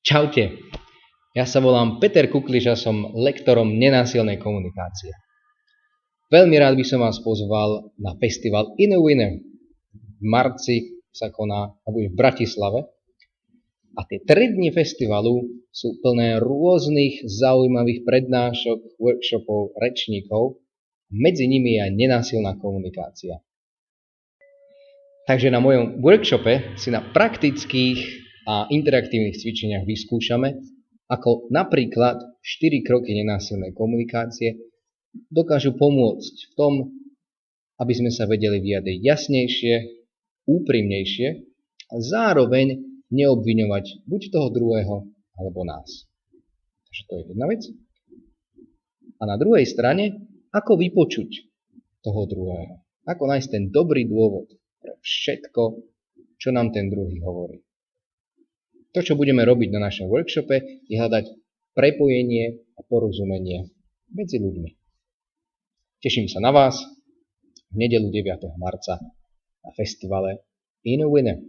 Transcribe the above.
Čaute, ja sa volám Peter Kukliš a som lektorom nenásilnej komunikácie. Veľmi rád by som vás pozval na festival In a Winner. V marci sa koná a bude v Bratislave. A tie 3 dni festivalu sú plné rôznych zaujímavých prednášok, workshopov, rečníkov. Medzi nimi je aj nenásilná komunikácia. Takže na mojom workshope si na praktických a interaktívnych cvičeniach vyskúšame, ako napríklad 4 kroky nenásilnej komunikácie dokážu pomôcť v tom, aby sme sa vedeli vyjadriť jasnejšie, úprimnejšie a zároveň neobviňovať buď toho druhého, alebo nás. Takže to je jedna vec. A na druhej strane, ako vypočuť toho druhého. Ako nájsť ten dobrý dôvod pre všetko, čo nám ten druhý hovorí. To, čo budeme robiť na našom workshope, je hľadať prepojenie a porozumenie medzi ľuďmi. Teším sa na vás v nedeľu 9. marca na festivale In a Winner.